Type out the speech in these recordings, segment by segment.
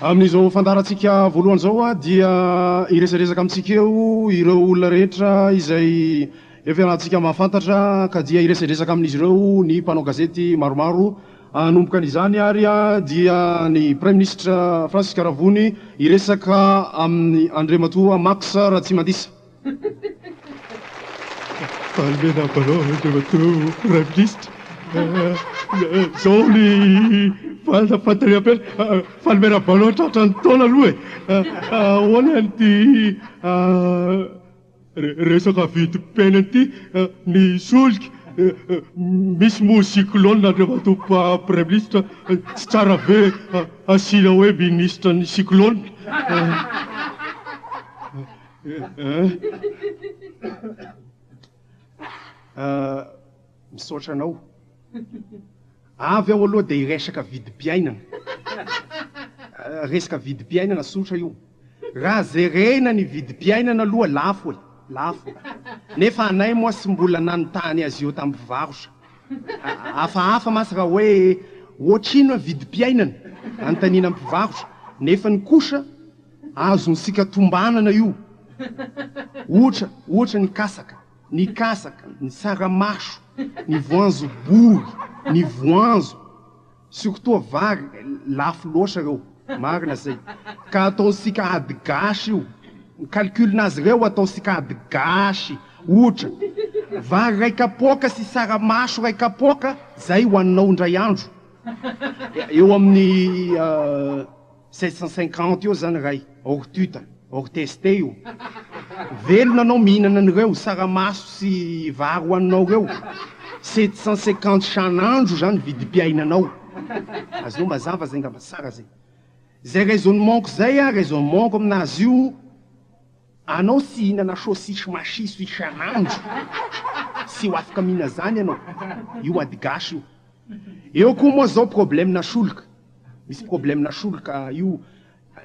Amin'izao fandarantsika voalohany zao a dia iresaresaka amintsika eo ireo olona rehetra izay efa iarahantsika mahafantatra ka dia iresaresaka amin'izy ireo ny mpanao gazety maromaro anomboka an'izany ary a dia ny premier ministre Francis Karavony iresaka amin'ny Andriamatoa Max Ratsimandysa. Falmena balao Andriamatoa premier ministre zao ny fantany apela falmena balao tratra ny taona aloha ahoana an'ity resaka vidim-piaina ity ny solika misy moa cyclone Andriamatoa premier ministre tsy tsara ve asina hoe ministre ny cyclone. Misaotra anao avy aho aloha dia iresaka vidim-piainana resaka vidim-piainana sotra io raha jerena ny vidim-piainana aloha lafo e lafo nefa anay moa sy mbola nanontany azy eo tamin'ny mpivarotra hafahafa masy raha hoe ohatrino vidim-piainana anontaniana amin'ny mpivarotra nefa ny kosa azonsika tombanana io ohatra ny kasaka ny saramaso ny voanjobory ny voanjo surtout vary lafo loatra reo marina zay ka ataonsika ady gasy io ny calculnazy reo ataonsika ady gasy ohatra vary ray kapoaka sy saramaso ray kapoaka zay ho aninao indray andro eo amin'ny 750 eo zany ray ortuta orteste io velona anao mihinana an'ireo saramaso sy vary ho aninao reo 750 sanandro zany vidim-piainanao azonao mazava zay ngamba tsara zay raisonnementko zay a raisonnementko aminazy io anao sy hihinana saosisy masiso isanandro sy ho afaka mihina zany anao io ady gasy io eo koa moa zao problemena solika misy problemena solika io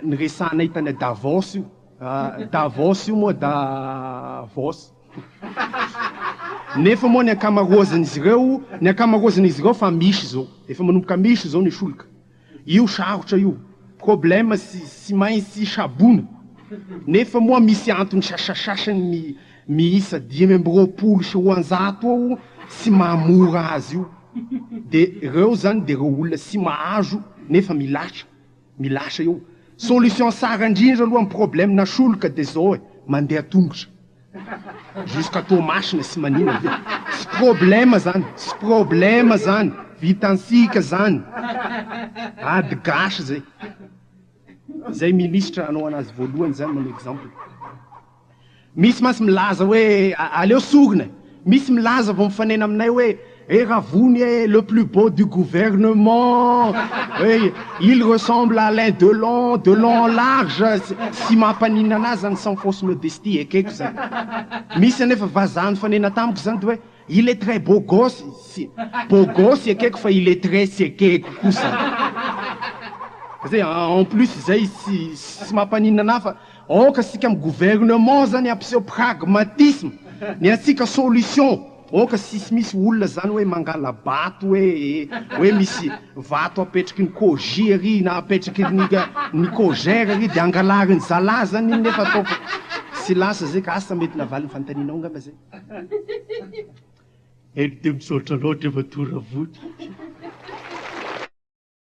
ny resanay tany Davos io Davos io moa Davos nefa moa ny ankamarozin'izy ireo fa misy zao efa manomboka misy zao ny solika io sarotra io problème sy maintsy sabona nefa moa misy antony sasasasany miisa 520 sy 100 ao sy mahamora azy io de reo zany de reo olona sy mahazo nefa milatra io solution sara indrindra aloha amin'ny problème na solika de zao mandeha tongotra jusqu'à tomasina sy manina sy problème zany vitansika zany ady gasy zay ministre anao anazy voalohany zany manao exemple misy masy milaza hoe aleo sorina misy milaza vao mifanena aminay hoe Ravony est le plus beau du gouvernement. Oui, il ressemble à Alain Delon large. Si ma panina nazan sans fausse modestie et quelque chose. Miss nefa vazan fanena tamko zany hoe il est très beau gosse. Beau gosse et quelque fois il est très séqué kusa. En plus zay si ma panina nafa oka sika am gouvernement zany apseo pragmatisme. Ni asika solution. Oka sisy misy olona zany hoe mangala bato hoe misy vato apetraky ny kôgery na apetraky ny kôgera ry de angalariny zala zany iny nefa atao sy lasa zay ka asa mety navaly ny fantaninao ngamba zay ely de misaotra loatra efa tora voty